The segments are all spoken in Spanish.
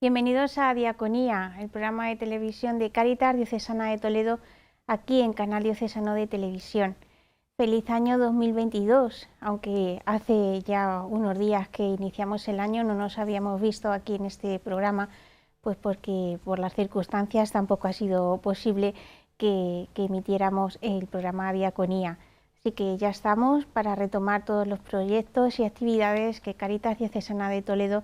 Bienvenidos a Diaconía, el programa de televisión de Cáritas Diocesana de Toledo, aquí en Canal Diocesano de Televisión. Feliz año 2022, aunque hace ya unos días que iniciamos el año no nos habíamos visto aquí en este programa, pues porque por las circunstancias tampoco ha sido posible que emitiéramos el programa Diaconía. Así que ya estamos para retomar todos los proyectos y actividades que Cáritas Diocesana de Toledo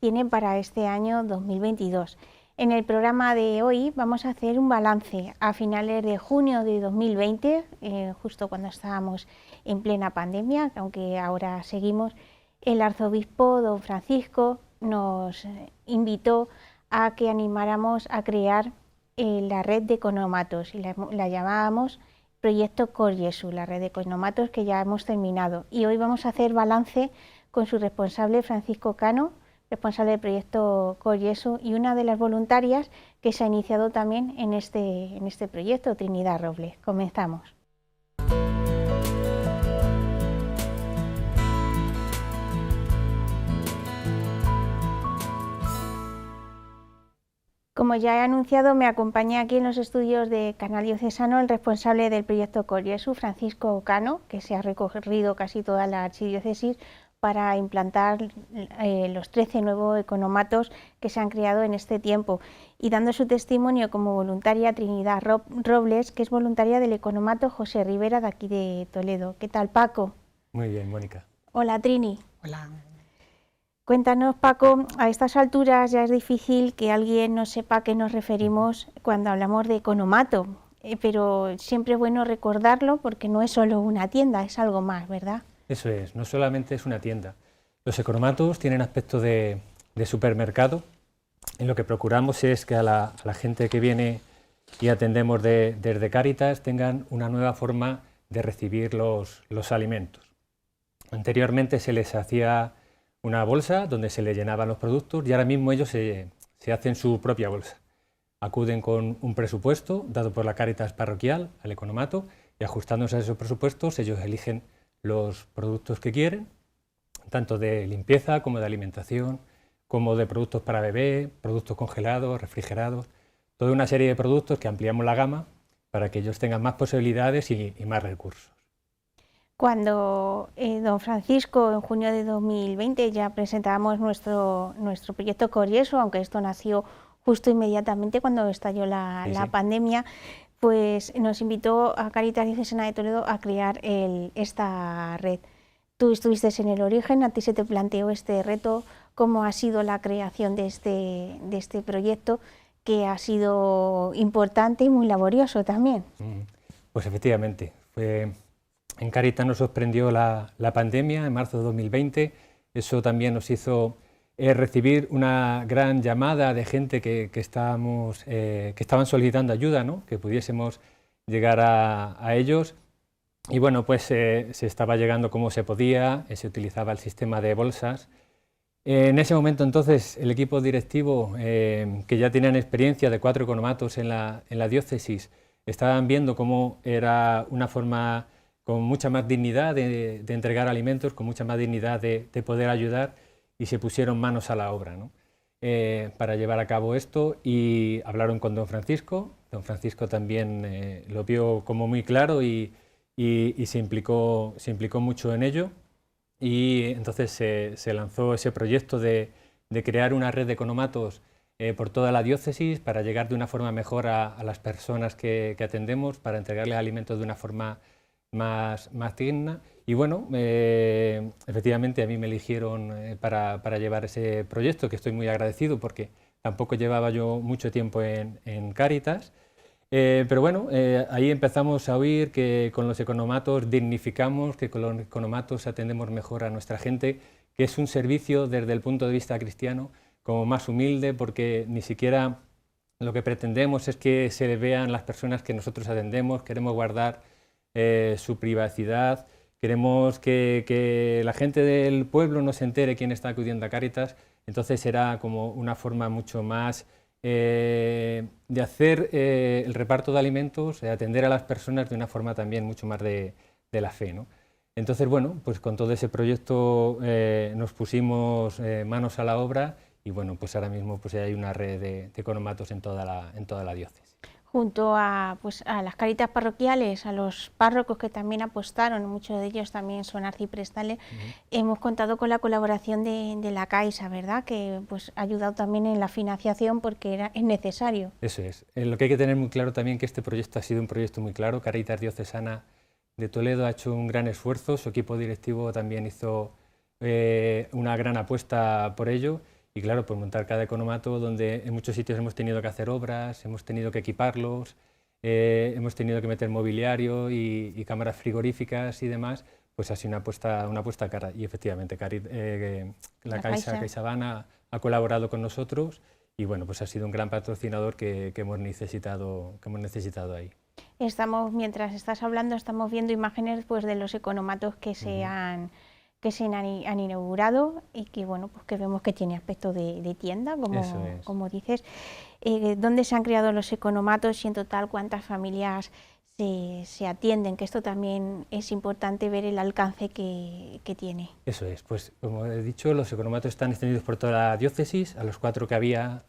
tiene para este año 2022. En el programa de hoy vamos a hacer un balance a finales de junio de 2020, justo cuando estábamos en plena pandemia, aunque ahora seguimos. El arzobispo don Francisco nos invitó a que animáramos a crear la red de economatos y la llamábamos Proyecto Cor Jesu, la red de economatos que ya hemos terminado. Y hoy vamos a hacer balance con su responsable Francisco Cano, responsable del proyecto Cor Jesu, y una de las voluntarias que se ha iniciado también en este proyecto, Trinidad Robles. Comenzamos. Como ya he anunciado, me acompaña aquí en los estudios de Canal Diocesano el responsable del proyecto Cor Jesu, Francisco Cano, que se ha recorrido casi toda la archidiócesis para implantar los 13 nuevos economatos que se han creado en este tiempo, y dando su testimonio como voluntaria Trinidad Robles, que es voluntaria del economato José Rivera de aquí de Toledo. ¿Qué tal, Paco? Muy bien, Mónica. Hola, Trini. Hola. Cuéntanos, Paco, a estas alturas ya es difícil que alguien no sepa a qué nos referimos cuando hablamos de economato, pero siempre es bueno recordarlo porque no es solo una tienda, es algo más, ¿verdad? Eso es, no solamente es una tienda. Los economatos tienen aspecto de supermercado. En lo que procuramos es que a la gente que viene y atendemos desde Cáritas tengan una nueva forma de recibir los alimentos. Anteriormente se les hacía una bolsa donde se les llenaban los productos y ahora mismo ellos se hacen su propia bolsa. Acuden con un presupuesto dado por la Cáritas parroquial al economato y ajustándose a esos presupuestos ellos eligen los productos que quieren, tanto de limpieza como de alimentación, como de productos para bebé, productos congelados, refrigerados, toda una serie de productos que ampliamos la gama para que ellos tengan más posibilidades y más recursos. Cuando don Francisco, en junio de 2020, ya presentábamos nuestro proyecto Cor Jesu, aunque esto nació justo inmediatamente cuando estalló la pandemia, pues nos invitó a Cáritas Diocesana de Toledo a crear esta red. Tú estuviste en el origen, a ti se te planteó este reto. ¿Cómo ha sido la creación de este proyecto, que ha sido importante y muy laborioso también? Pues efectivamente, en Cáritas nos sorprendió la pandemia en marzo de 2020, eso también nos hizo recibir una gran llamada de gente que estaban solicitando ayuda, ¿no? Que pudiésemos llegar a ellos, y bueno, pues se estaba llegando como se podía, se utilizaba el sistema de bolsas. En ese momento entonces el equipo directivo, que ya tenían experiencia de 4 economatos en la diócesis, estaban viendo cómo era una forma con mucha más dignidad de entregar alimentos, con mucha más dignidad de poder ayudar, y se pusieron manos a la obra, ¿no? Para llevar a cabo esto, y hablaron con don Francisco. Don Francisco también lo vio como muy claro y se implicó mucho en ello, y entonces se lanzó ese proyecto de crear una red de economatos por toda la diócesis para llegar de una forma mejor a las personas que atendemos, para entregarles alimentos de una forma más digna. Y bueno, efectivamente a mí me eligieron para llevar ese proyecto, que estoy muy agradecido porque tampoco llevaba yo mucho tiempo en Cáritas. Pero bueno, ahí empezamos a oír que con los economatos dignificamos, que con los economatos atendemos mejor a nuestra gente, que es un servicio desde el punto de vista cristiano como más humilde, porque ni siquiera lo que pretendemos es que se vean las personas que nosotros atendemos, queremos guardar su privacidad, queremos que la gente del pueblo no se entere quién está acudiendo a Cáritas. Entonces será como una forma mucho más de hacer el reparto de alimentos, de atender a las personas de una forma también mucho más de la fe, ¿no? Entonces, bueno, pues con todo ese proyecto nos pusimos manos a la obra y bueno, pues ahora mismo pues hay una red de economatos en toda la diócesis. Junto a, pues, a las Cáritas parroquiales, a los párrocos que también apostaron, muchos de ellos también son arciprestales, hemos contado con la colaboración de la Caixa, ¿verdad? Que pues, ha ayudado también en la financiación porque es necesario. Eso es. Lo que hay que tener muy claro también que este proyecto ha sido un proyecto muy claro. Cáritas Diocesana de Toledo ha hecho un gran esfuerzo, su equipo directivo también hizo una gran apuesta por ello. Y claro, pues montar cada economato donde en muchos sitios hemos tenido que hacer obras, hemos tenido que equiparlos, hemos tenido que meter mobiliario y cámaras frigoríficas y demás, pues ha sido una apuesta cara. Y efectivamente, la Caixa CaixaBank ha colaborado con nosotros y bueno, pues ha sido un gran patrocinador que hemos necesitado ahí. Mientras estás hablando, estamos viendo imágenes pues, de los economatos que se han inaugurado y que bueno, pues que vemos que tiene aspecto de tienda, como dices. ¿Dónde se han creado los economatos y en total cuántas familias se atienden? Que esto también es importante ver el alcance que tiene. Eso es, pues como he dicho, los economatos están extendidos por toda la diócesis, a los 4 que había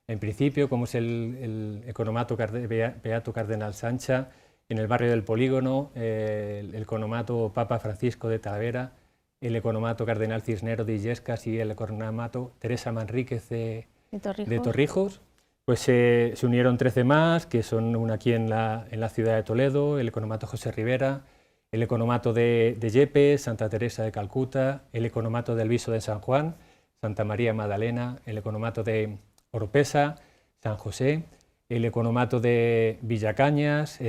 en principio, como es el economato Beato Cardenal Sancha, en el barrio del Polígono, el economato Papa Francisco de Talavera, el economato Cardenal Cisneros de Illescas y el economato Teresa Manríquez de Torrijos. Pues se unieron 13 más, que son una aquí en la ciudad de Toledo, el economato José Rivera, el economato de Yepes, Santa Teresa de Calcuta, el economato del Viso de San Juan, Santa María Magdalena, el economato de Oropesa, San José, el economato de Villacañas,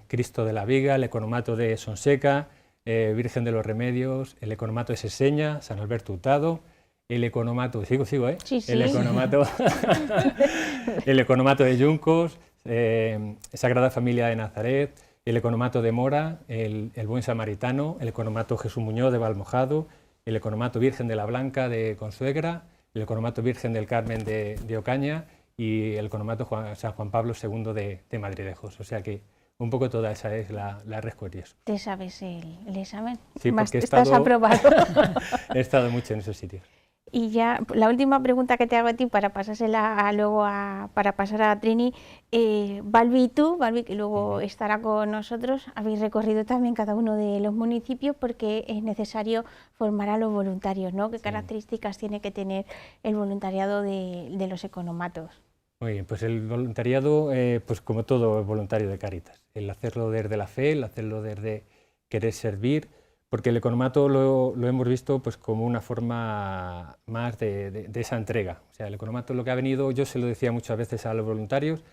Cristo de la Viga, el economato de Sonseca, Virgen de los Remedios, el economato de Seseña, San Alberto Hurtado, el economato, sigo, Sí, sí. el economato de Yuncos, Sagrada Familia de Nazaret, el economato de Mora, el Buen Samaritano, el economato Jesús Muñoz de Valmojado, el economato Virgen de la Blanca de Consuegra, el economato Virgen del Carmen de Ocaña y el economato San Juan Pablo II de Madridejos. O sea que un poco toda esa es la red Coriesus. ¿Te sabes el examen? Sí, porque estás aprobado. He estado mucho en esos sitios. Y ya, la última pregunta que te hago a ti para pasársela para pasar a Trini, Balbi y tú, Balbi que luego estará con nosotros, habéis recorrido también cada uno de los municipios porque es necesario formar a los voluntarios, ¿no? ¿Qué características tiene que tener el voluntariado de los economatos? Muy bien, pues el voluntariado, pues como todo voluntario de Cáritas, el hacerlo desde la fe, el hacerlo desde querer servir, porque el economato lo hemos visto pues como una forma más de esa entrega. O sea, el economato lo que ha venido, yo se lo decía muchas veces a los voluntarios,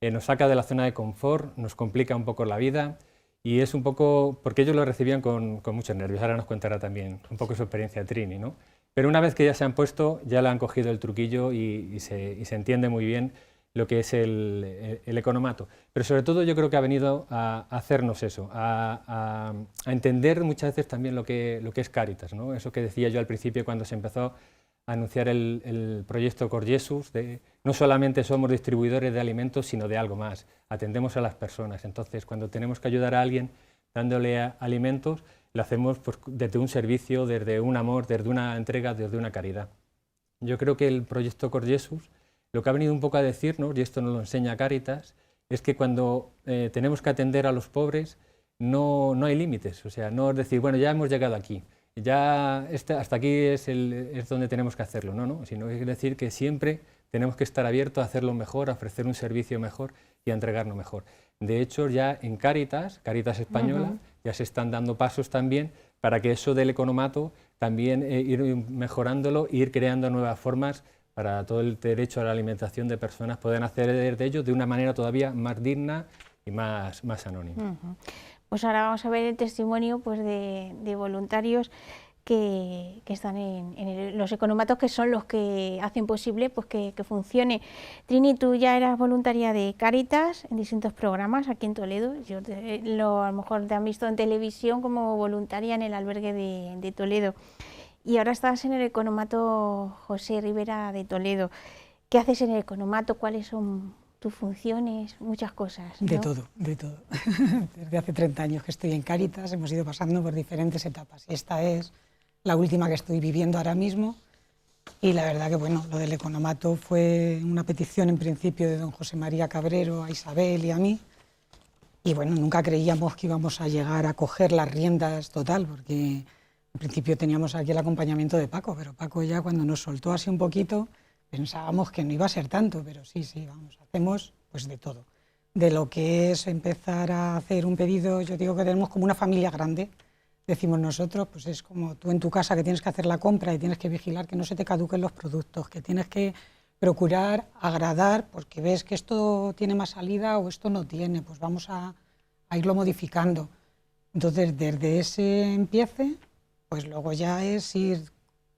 nos saca de la zona de confort, nos complica un poco la vida y es un poco, porque ellos lo recibían con muchos nervios, ahora nos contará también un poco su experiencia Trini, ¿no? Pero una vez que ya se han puesto, ya le han cogido el truquillo y se entiende muy bien lo que es el economato. Pero sobre todo yo creo que ha venido a hacernos eso, a entender muchas veces también lo que es Cáritas, ¿no? Eso que decía yo al principio cuando se empezó a anunciar el proyecto Coriesus, no solamente somos distribuidores de alimentos, sino de algo más, atendemos a las personas. Entonces, cuando tenemos que ayudar a alguien dándole alimentos, lo hacemos pues, desde un servicio, desde un amor, desde una entrega, desde una caridad. Yo creo que el proyecto Coriesus lo que ha venido un poco a decirnos, y esto nos lo enseña Cáritas, es que cuando tenemos que atender a los pobres no hay límites, o sea, no es decir, bueno, ya hemos llegado aquí, ya hasta aquí es donde tenemos que hacerlo, no, sino es decir que siempre tenemos que estar abiertos a hacerlo mejor, a ofrecer un servicio mejor y a entregarnos mejor. De hecho, ya en Cáritas Española, ya se están dando pasos también para que eso del economato también ir mejorándolo e ir creando nuevas formas para todo el derecho a la alimentación de personas puedan acceder de ellos de una manera todavía más digna y más anónima. Pues ahora vamos a ver el testimonio pues, de voluntarios que están en los economatos, que son los que hacen posible pues, que funcione. Trini, tú ya eras voluntaria de Cáritas en distintos programas aquí en Toledo. A lo mejor te han visto en televisión como voluntaria en el albergue de Toledo. Y ahora estás en el economato José Rivera de Toledo. ¿Qué haces en el economato? ¿Cuáles son tus funciones? Muchas cosas, ¿no? De todo. Desde hace 30 años que estoy en Cáritas, hemos ido pasando por diferentes etapas. Y esta es la última que estoy viviendo ahora mismo. Y la verdad que bueno, lo del economato fue una petición en principio de don José María Cabrero a Isabel y a mí. Y bueno, nunca creíamos que íbamos a llegar a coger las riendas total, porque en principio teníamos aquí el acompañamiento de Paco, pero Paco ya cuando nos soltó así un poquito, pensábamos que no iba a ser tanto, pero sí, vamos, hacemos pues de todo. De lo que es empezar a hacer un pedido, yo digo que tenemos como una familia grande, decimos nosotros, pues es como tú en tu casa que tienes que hacer la compra y tienes que vigilar que no se te caduquen los productos, que tienes que procurar agradar, porque ves que esto tiene más salida o esto no tiene, pues vamos a irlo modificando. Entonces, desde ese empiece, pues luego ya es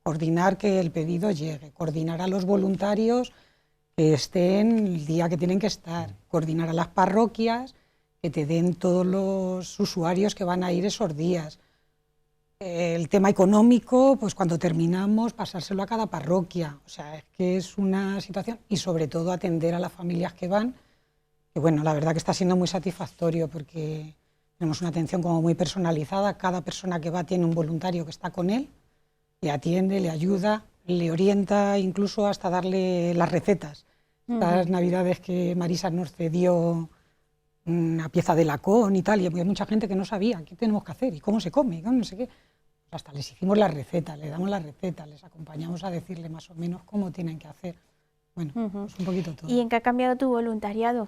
coordinar que el pedido llegue, coordinar a los voluntarios que estén el día que tienen que estar, coordinar a las parroquias que te den todos los usuarios que van a ir esos días. El tema económico, pues cuando terminamos, pasárselo a cada parroquia. O sea, es que es una situación, y sobre todo atender a las familias que van, que bueno, la verdad que está siendo muy satisfactorio porque tenemos una atención como muy personalizada. Cada persona que va tiene un voluntario que está con él, le atiende, le ayuda, le orienta, incluso hasta darle las recetas. Estas navidades que Marisa nos cedió una pieza de lacón y tal, y hay mucha gente que no sabía qué tenemos que hacer y cómo se come, no sé qué. Hasta les hicimos las recetas, les damos las recetas, les acompañamos a decirle más o menos cómo tienen que hacer. Bueno, pues un poquito todo. ¿Y en qué ha cambiado tu voluntariado?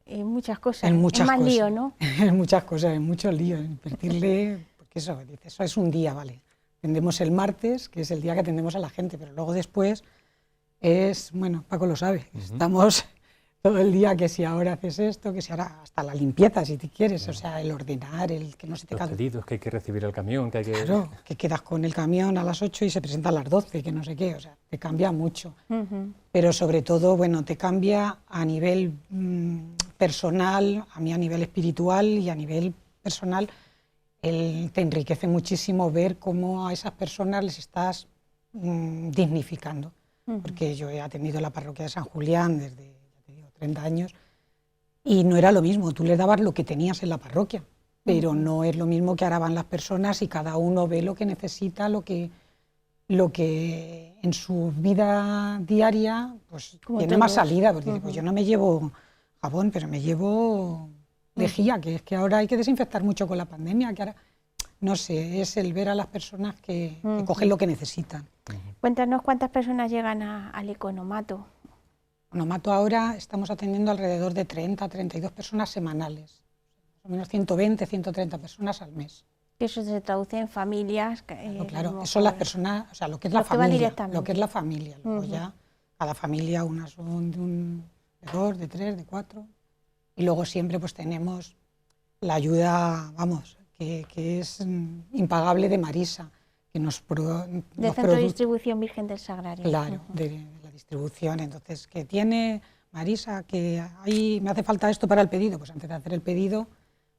En muchas cosas, en muchas más cosas, lío, ¿no? En muchas cosas, en muchos líos, invertirle, porque eso es un día, ¿vale? Atendemos el martes, que es el día que atendemos a la gente, pero luego después es, bueno, Paco lo sabe, estamos todo el día que si ahora haces esto, que si ahora hasta la limpieza, si te quieres, o sea, el ordenar, el que no se te Los pedidos que hay que recibir el camión, que hay que... Claro, que quedas con el camión a las 8 y se presenta a las 12, que no sé qué, o sea, te cambia mucho. Pero sobre todo, bueno, te cambia a nivel personal, a mí a nivel espiritual y a nivel personal, te enriquece muchísimo ver cómo a esas personas les estás dignificando. Porque yo he atendido la parroquia de San Julián desde, ya te digo, 30 años, y no era lo mismo, tú les dabas lo que tenías en la parroquia, pero no es lo mismo que ahora van las personas y cada uno ve lo que necesita, lo que en su vida diaria pues tiene más salida, porque dice, pues yo no me llevo jabón, pero me llevo lejía, que es que ahora hay que desinfectar mucho con la pandemia, que ahora, no sé, es el ver a las personas que cogen lo que necesitan. Cuéntanos cuántas personas llegan al economato. Economato ahora estamos atendiendo alrededor de 30, 32 personas semanales, más o menos 120, 130 personas al mes. Eso se traduce en familias. Claro, eso son las personas, o sea, lo que es la familia, lo que es la familia. Luego ya cada familia, unas son de 2, de 3, de 4. Y luego siempre pues tenemos la ayuda, vamos, que es impagable de Marisa, que del Centro de Distribución Virgen del Sagrario. Claro, de la distribución. Entonces, que tiene Marisa, que ahí me hace falta esto para el pedido, pues antes de hacer el pedido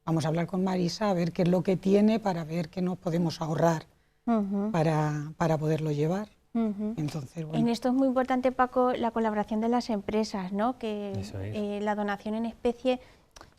vamos a hablar con Marisa a ver qué es lo que tiene para ver qué nos podemos ahorrar para poderlo llevar. Entonces, bueno. En esto es muy importante, Paco, la colaboración de las empresas, ¿no? Que la donación en especie,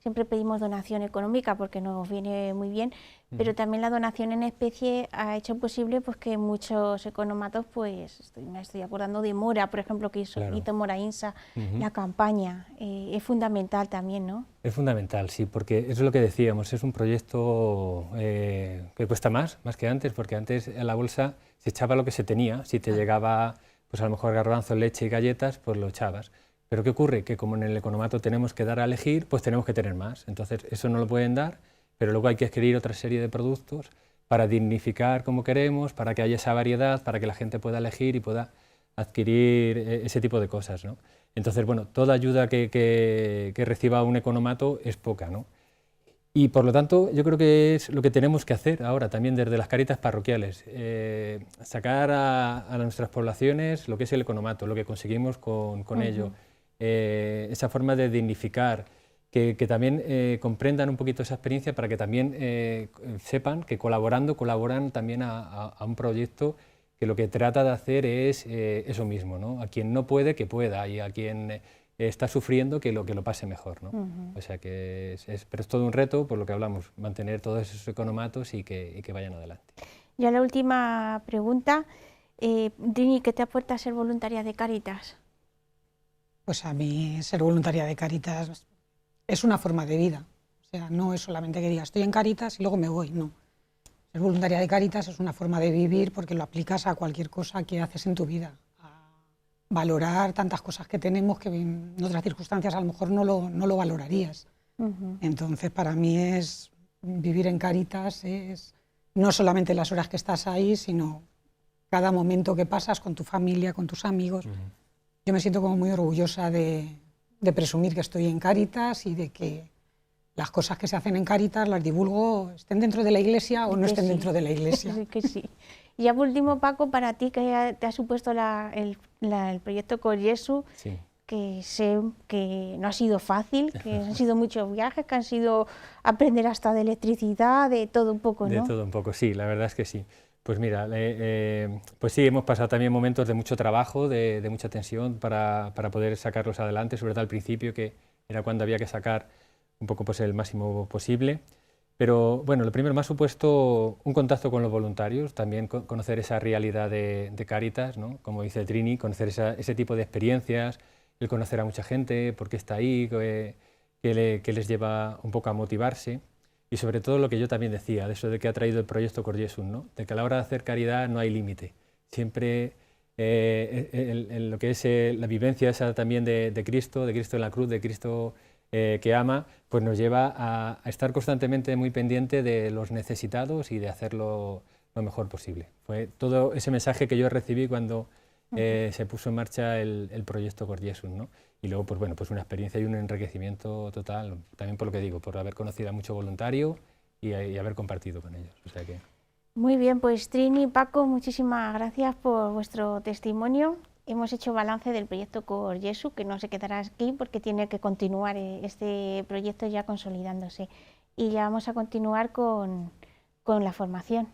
siempre pedimos donación económica porque nos viene muy bien, pero también la donación en especie ha hecho posible pues que muchos economatos, pues me estoy acordando de Mora, por ejemplo, que hizo Mora Insa, la campaña, es fundamental también, ¿no? Es fundamental, sí, porque eso es lo que decíamos, es un proyecto que cuesta más que antes, porque antes en la bolsa se echaba lo que se tenía, si te llegaba pues a lo mejor garbanzo, leche y galletas, pues lo echabas. Pero ¿qué ocurre? Que como en el economato tenemos que dar a elegir, pues tenemos que tener más. Entonces eso no lo pueden dar, pero luego hay que adquirir otra serie de productos para dignificar como queremos, para que haya esa variedad, para que la gente pueda elegir y pueda adquirir ese tipo de cosas, ¿no? Entonces, bueno, toda ayuda que reciba un economato es poca, ¿no? Y por lo tanto, yo creo que es lo que tenemos que hacer ahora también desde las Cáritas parroquiales, sacar a nuestras poblaciones lo que es el economato, lo que conseguimos con ello, esa forma de dignificar, que también comprendan un poquito esa experiencia para que también sepan que colaboran también a un proyecto que lo que trata de hacer es eso mismo, ¿no? A quien no puede, que pueda, y a quien está sufriendo, que lo pase mejor, ¿no? O sea que pero es todo un reto, por lo que hablamos, mantener todos esos economatos y que vayan adelante. Ya la última pregunta, Trini, ¿qué te aporta ser voluntaria de Cáritas? Pues a mí ser voluntaria de Cáritas es una forma de vida. O sea, no es solamente que diga estoy en Cáritas y luego me voy, no. Ser voluntaria de Cáritas es una forma de vivir porque lo aplicas a cualquier cosa que haces en tu vida. A valorar tantas cosas que tenemos que en otras circunstancias a lo mejor no lo valorarías. Entonces, para mí vivir en Cáritas es no solamente las horas que estás ahí, sino cada momento que pasas con tu familia, con tus amigos. Yo me siento como muy orgullosa de presumir que estoy en Cáritas y de que las cosas que se hacen en Cáritas las divulgo, estén dentro de la iglesia o no estén dentro de la iglesia. Sí, que sí. Y ya por último, Paco, para ti, que te ha supuesto el proyecto Cor Jesu, Sí. que sé que no ha sido fácil, que han sido muchos viajes, que han sido aprender hasta de electricidad, de todo un poco, ¿no? De todo un poco, sí, la verdad es que sí. Pues mira, pues sí, hemos pasado también momentos de mucho trabajo, de mucha tensión para poder sacarlos adelante, sobre todo al principio, que era cuando había que sacar un poco pues, el máximo posible. Pero bueno, lo primero me ha supuesto un contacto con los voluntarios, también conocer esa realidad de Cáritas, ¿no? Como dice Trini, conocer ese tipo de experiencias, el conocer a mucha gente, por qué está ahí, qué les lleva un poco a motivarse. Y sobre todo lo que yo también decía, de eso de que ha traído el proyecto Cor Jesu, ¿no? De que a la hora de hacer caridad no hay límite. Siempre en lo que es la vivencia esa también de Cristo en la cruz, de Cristo que ama, pues nos lleva a estar constantemente muy pendiente de los necesitados y de hacerlo lo mejor posible. Fue todo ese mensaje que yo recibí cuando se puso en marcha el proyecto Cor Jesu, ¿no? Y luego, pues bueno, pues una experiencia y un enriquecimiento total, también por lo que digo, por haber conocido a mucho voluntario y haber compartido con ellos. O sea que... Muy bien, pues Trini, Paco, muchísimas gracias por vuestro testimonio. Hemos hecho balance del proyecto Cor Jesu, que no se quedará aquí porque tiene que continuar este proyecto ya consolidándose. Y ya vamos a continuar con la formación.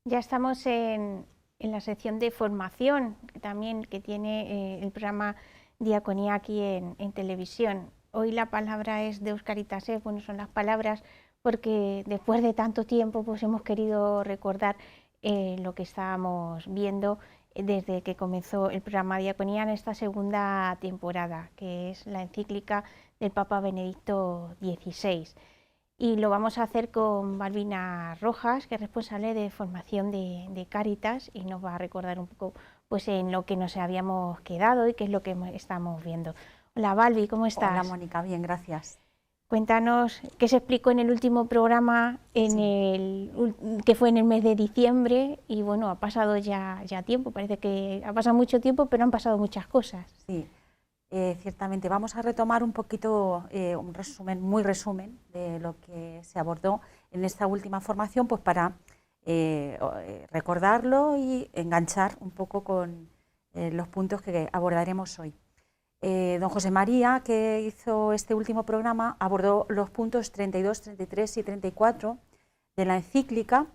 Ya estamos en la sección de formación, también que tiene el programa Diaconía aquí en televisión. Hoy la palabra es Deus Caritas, bueno, son las palabras porque después de tanto tiempo pues hemos querido recordar lo que estábamos viendo desde que comenzó el programa Diaconía en esta segunda temporada, que es la encíclica del Papa Benedicto XVI. Y lo vamos a hacer con Balbina Rojas, que es responsable de formación de Cáritas, y nos va a recordar un poco pues, en lo que nos habíamos quedado y qué es lo que estamos viendo. Hola Balbi, ¿cómo estás? Hola Mónica, bien, gracias. Cuéntanos qué se explicó en el último programa, que fue en el mes de diciembre, y bueno, ha pasado ya tiempo, parece que ha pasado mucho tiempo, pero han pasado muchas cosas. Sí. Ciertamente vamos a retomar un poquito, un resumen, muy resumen de lo que se abordó en esta última formación, pues para recordarlo y enganchar un poco con los puntos que abordaremos hoy. Don José María, que hizo este último programa, abordó los puntos 32, 33 y 34 de la encíclica,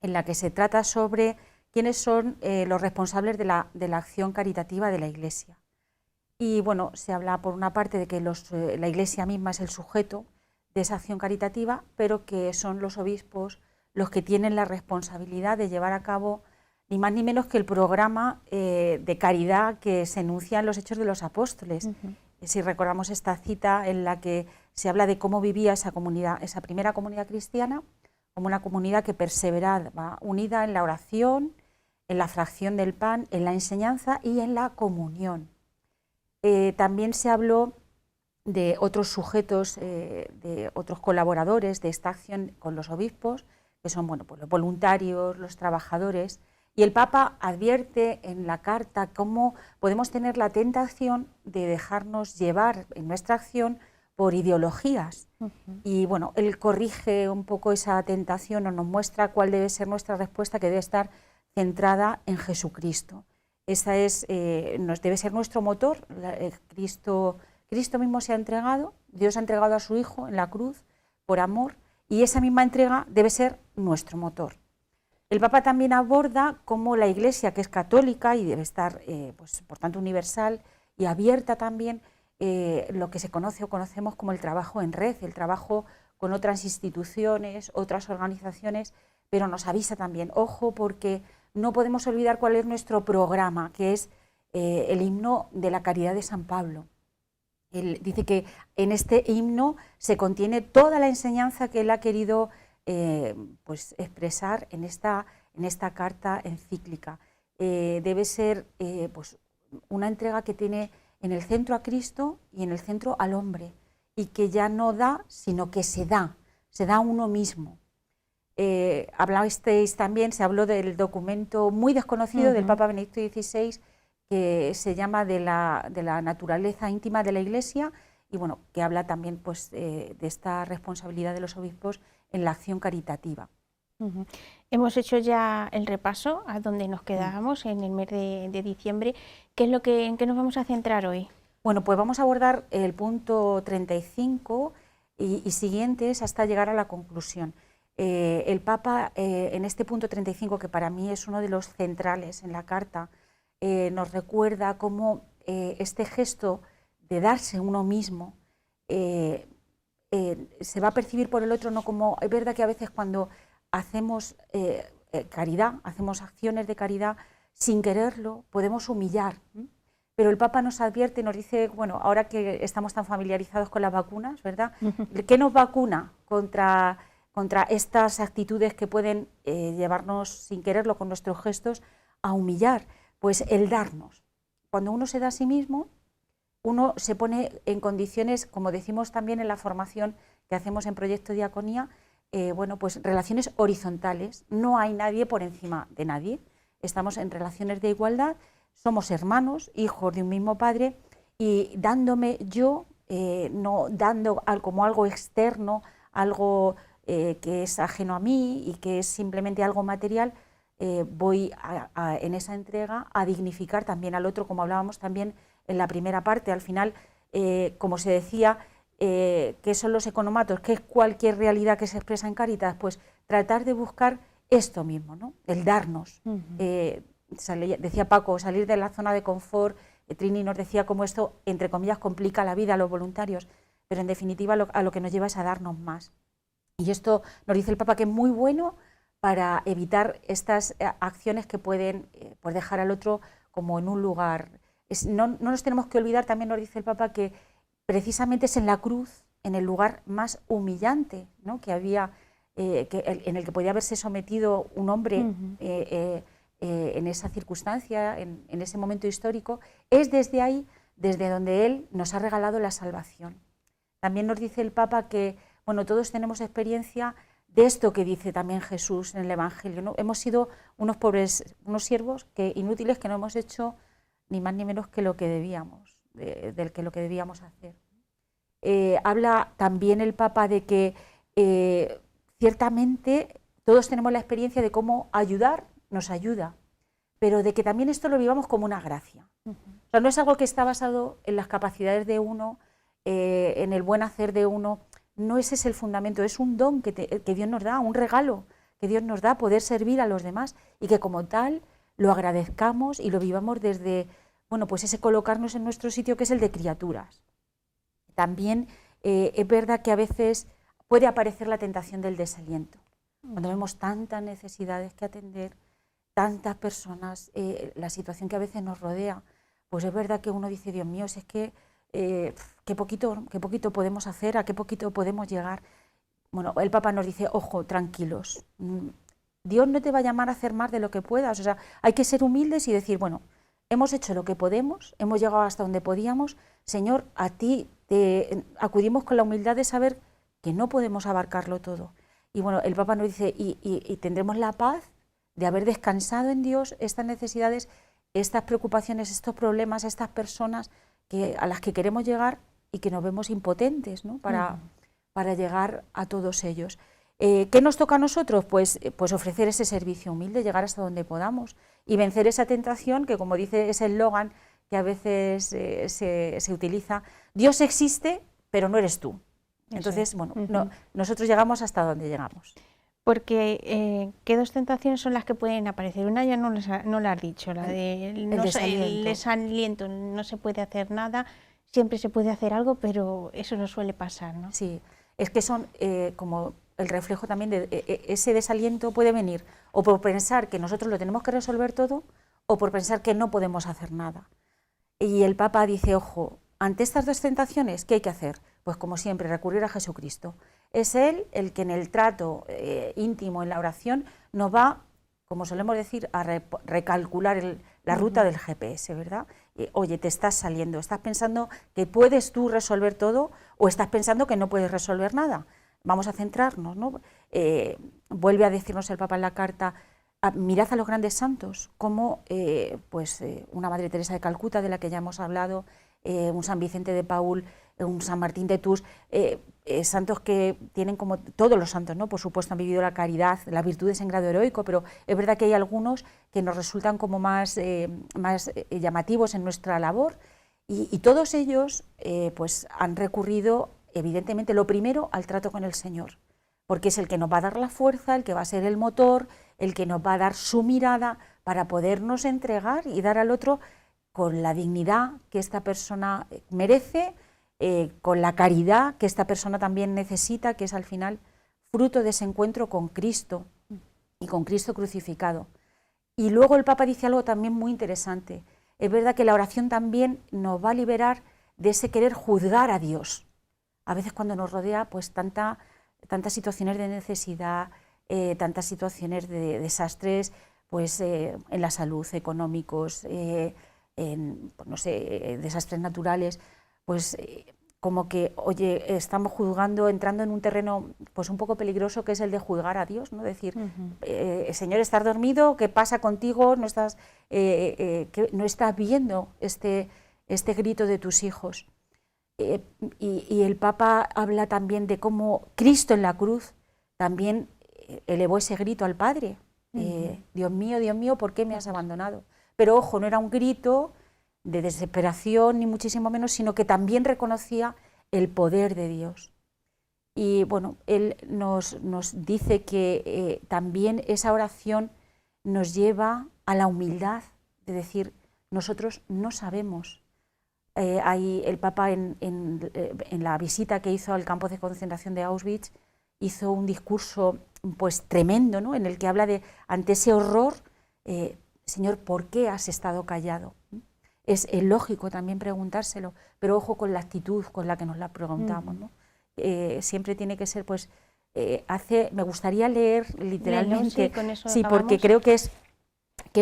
en la que se trata sobre quiénes son los responsables de la acción caritativa de la Iglesia. Y bueno, se habla por una parte de que la Iglesia misma es el sujeto de esa acción caritativa, pero que son los obispos los que tienen la responsabilidad de llevar a cabo ni más ni menos que el programa de caridad que se enuncia en los Hechos de los Apóstoles. Si recordamos esta cita en la que se habla de cómo vivía esa comunidad, esa primera comunidad cristiana, como una comunidad que perseveraba unida en la oración, en la fracción del pan, en la enseñanza y en la comunión. También se habló de otros sujetos, de otros colaboradores de esta acción con los obispos, que son bueno, pues los voluntarios, los trabajadores, y el Papa advierte en la carta cómo podemos tener la tentación de dejarnos llevar en nuestra acción por ideologías. Y bueno, él corrige un poco esa tentación o nos muestra cuál debe ser nuestra respuesta, que debe estar centrada en Jesucristo. Esa debe ser nuestro motor. Cristo mismo se ha entregado, Dios ha entregado a su Hijo en la cruz por amor, y esa misma entrega debe ser nuestro motor. El Papa también aborda cómo la Iglesia, que es católica y debe estar, pues, por tanto, universal y abierta también, lo que se conoce o conocemos como el trabajo en red, el trabajo con otras instituciones, otras organizaciones, pero nos avisa también, ojo, porque no podemos olvidar cuál es nuestro programa, que es el himno de la Caridad de San Pablo. Él dice que en este himno se contiene toda la enseñanza que él ha querido pues expresar en esta carta encíclica. Debe ser pues una entrega que tiene en el centro a Cristo y en el centro al hombre, y que ya no da, sino que se da a uno mismo. Hablasteis también, se habló del documento muy desconocido del Papa Benedicto XVI, que se llama de la naturaleza íntima de la Iglesia, y bueno, que habla también pues, de esta responsabilidad de los obispos en la acción caritativa. Hemos hecho ya el repaso a donde nos quedábamos en el mes de diciembre. ¿Qué es lo que, en qué nos vamos a centrar hoy? Bueno, pues vamos a abordar el punto 35 y siguientes hasta llegar a la conclusión. El Papa, en este punto 35, que para mí es uno de los centrales en la carta, nos recuerda cómo este gesto de darse uno mismo se va a percibir por el otro, no como... Es verdad que a veces cuando hacemos caridad, hacemos acciones de caridad, sin quererlo, podemos humillar. Pero el Papa nos advierte, nos dice, bueno, ahora que estamos tan familiarizados con las vacunas, ¿verdad? ¿Qué nos vacuna contra estas actitudes que pueden llevarnos, sin quererlo, con nuestros gestos, a humillar? Pues el darnos. Cuando uno se da a sí mismo, uno se pone en condiciones, como decimos también en la formación que hacemos en Proyecto Diaconía, bueno, pues relaciones horizontales. No hay nadie por encima de nadie. Estamos en relaciones de igualdad, somos hermanos, hijos de un mismo padre, y dándome yo, no dando como algo externo, algo que es ajeno a mí y que es simplemente algo material, voy en esa entrega a dignificar también al otro, como hablábamos también en la primera parte. Al final, como se decía, ¿qué son los economatos? ¿Qué es cualquier realidad que se expresa en Cáritas? Pues tratar de buscar esto mismo, ¿no? El darnos. Decía Paco, salir de la zona de confort. Trini nos decía cómo esto, entre comillas, complica la vida a los voluntarios, pero en definitiva a lo que nos lleva es a darnos más. Y esto nos dice el Papa que es muy bueno para evitar estas acciones que pueden pues dejar al otro como en un lugar. No nos tenemos que olvidar, también nos dice el Papa, que precisamente es en la cruz, en el lugar más humillante, ¿no? que había, en el que podía haberse sometido un hombre en esa circunstancia, en ese momento histórico. Es desde ahí, desde donde Él nos ha regalado la salvación. También nos dice el Papa que, bueno, todos tenemos experiencia de esto que dice también Jesús en el Evangelio, ¿no? Hemos sido unos pobres, unos siervos inútiles, que no hemos hecho ni más ni menos que lo que debíamos, lo que debíamos hacer. Habla también el Papa de que ciertamente todos tenemos la experiencia de cómo ayudar nos ayuda, pero de que también esto lo vivamos como una gracia. O sea, no es algo que está basado en las capacidades de uno, en el buen hacer de uno. No ese es el fundamento, es un don que Dios nos da, un regalo que Dios nos da, poder servir a los demás, y que como tal lo agradezcamos y lo vivamos desde, bueno, pues ese colocarnos en nuestro sitio, que es el de criaturas. También es verdad que a veces puede aparecer la tentación del desaliento. Cuando vemos tantas necesidades que atender, tantas personas, la situación que a veces nos rodea, pues es verdad que uno dice, Dios mío, si es que qué poquito podemos hacer, a qué poquito podemos llegar. Bueno, el Papa nos dice, ojo, tranquilos, Dios no te va a llamar a hacer más de lo que puedas. O sea, hay que ser humildes y decir, bueno, hemos hecho lo que podemos, hemos llegado hasta donde podíamos. Señor, a ti te acudimos con la humildad de saber que no podemos abarcarlo todo. Y bueno, el Papa nos dice, y tendremos la paz de haber descansado en Dios estas necesidades, estas preocupaciones, estos problemas, estas personas a las que queremos llegar y que nos vemos impotentes, ¿no? para llegar a todos ellos. ¿Qué nos toca a nosotros? Pues ofrecer ese servicio humilde, llegar hasta donde podamos y vencer esa tentación que, como dice ese eslogan que a veces se utiliza, Dios existe, pero no eres tú. Entonces, bueno, nosotros llegamos hasta donde llegamos. Porque, ¿qué dos tentaciones son las que pueden aparecer? Una ya no la has dicho, la de el desaliento, no se puede hacer nada siempre se puede hacer algo, pero eso no suele pasar, ¿no? Sí, es que son como el reflejo también de ese desaliento puede venir o por pensar que nosotros lo tenemos que resolver todo o por pensar que no podemos hacer nada. Y el Papa dice, ojo, ante estas dos tentaciones, ¿qué hay que hacer? Pues como siempre, recurrir a Jesucristo. Es Él el que en el trato íntimo, en la oración, nos va, como solemos decir, a recalcular la ruta del GPS, ¿verdad? Oye, te estás saliendo, estás pensando que puedes tú resolver todo o estás pensando que no puedes resolver nada. Vamos a centrarnos, ¿no? Vuelve a decirnos el Papa en la carta, mirad a los grandes santos, como una Madre Teresa de Calcuta, de la que ya hemos hablado, un San Vicente de Paúl, un San Martín de Tours, santos que tienen como todos los santos, ¿no? Por supuesto han vivido la caridad, las virtudes en grado heroico, pero es verdad que hay algunos que nos resultan como más llamativos en nuestra labor y todos ellos pues han recurrido evidentemente lo primero al trato con el Señor, porque es el que nos va a dar la fuerza, el que va a ser el motor, el que nos va a dar su mirada para podernos entregar y dar al otro con la dignidad que esta persona merece, con la caridad que esta persona también necesita, que es al final fruto de ese encuentro con Cristo y con Cristo crucificado. Y luego el Papa dice algo también muy interesante. Es verdad que la oración también nos va a liberar de ese querer juzgar a Dios. A veces cuando nos rodea pues tantas situaciones de necesidad, tantas situaciones de desastres pues, en la salud, económicos, pues, no sé, desastres naturales, pues como que, oye, estamos juzgando, entrando en un terreno pues un poco peligroso que es el de juzgar a Dios, ¿no? Decir, Señor, ¿estás dormido? ¿Qué pasa contigo? ¿No estás viendo este grito de tus hijos? Y el Papa habla también de cómo Cristo en la cruz también elevó ese grito al Padre. Dios mío, ¿por qué me has abandonado? Pero ojo, no era un grito de desesperación ni muchísimo menos, sino que también reconocía el poder de Dios. Y bueno, él nos dice que también esa oración nos lleva a la humildad de decir, nosotros no sabemos. Ahí el Papa en la visita que hizo al campo de concentración de Auschwitz hizo un discurso pues tremendo, ¿no? En el que habla de, ante ese horror, Señor, ¿por qué has estado callado? Es lógico también preguntárselo, pero ojo con la actitud con la que nos la preguntamos, ¿no? Siempre tiene que ser, pues, me gustaría leer literalmente, sí, porque creo que es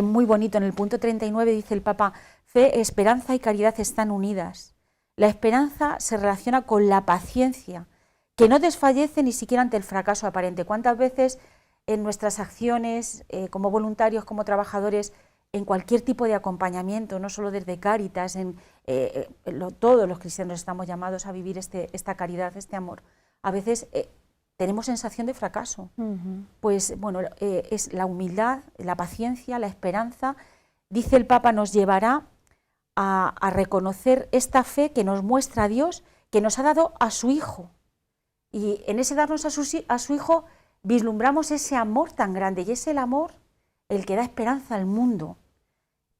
muy bonito. En el punto 39 dice el Papa, fe, esperanza y caridad están unidas. La esperanza se relaciona con la paciencia, que no desfallece ni siquiera ante el fracaso aparente. ¿Cuántas veces en nuestras acciones, como voluntarios, como trabajadores, en cualquier tipo de acompañamiento, no solo desde Cáritas, todos los cristianos estamos llamados a vivir esta caridad, este amor, a veces tenemos sensación de fracaso? Pues bueno, es la humildad, la paciencia, la esperanza, dice el Papa, nos llevará a reconocer esta fe que nos muestra a Dios, que nos ha dado a su Hijo. Y en ese darnos a su Hijo vislumbramos ese amor tan grande, y es el amor el que da esperanza al mundo.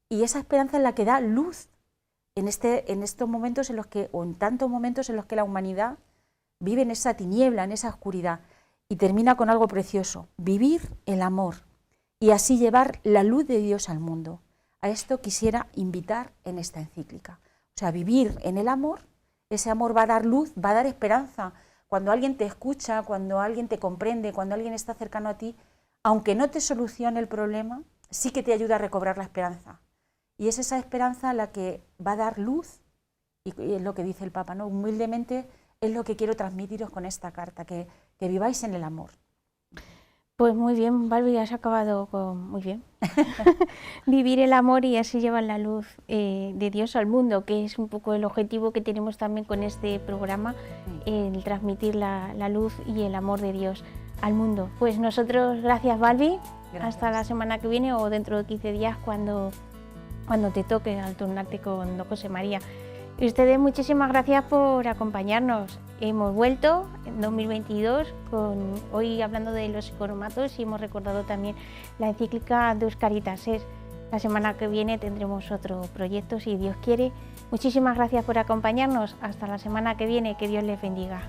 Y esa esperanza es la que da luz en estos momentos en los que, o en tantos momentos en los que la humanidad vive en esa tiniebla, en esa oscuridad. Y termina con algo precioso, vivir el amor y así llevar la luz de Dios al mundo. A esto quisiera invitar en esta encíclica. O sea, vivir en el amor, ese amor va a dar luz, va a dar esperanza. Cuando alguien te escucha, cuando alguien te comprende, cuando alguien está cercano a ti, aunque no te solucione el problema, sí que te ayuda a recobrar la esperanza. Y es esa esperanza la que va a dar luz, y es lo que dice el Papa, ¿no? Humildemente es lo que quiero transmitiros con esta carta, que viváis en el amor. Pues muy bien, Balbi, has acabado muy bien. Vivir el amor y así llevar la luz de Dios al mundo, que es un poco el objetivo que tenemos también con este programa, el transmitir la luz y el amor de Dios al mundo. Pues nosotros, gracias, Balbi, gracias. Hasta la semana que viene o dentro de 15 días cuando te toque al turnarte con don José María. Y ustedes, muchísimas gracias por acompañarnos. Hemos vuelto en 2022, hoy hablando de los psicoromatos, y hemos recordado también la encíclica Deus Caritas. La semana que viene tendremos otro proyecto, si Dios quiere. Muchísimas gracias por acompañarnos. Hasta la semana que viene. Que Dios les bendiga.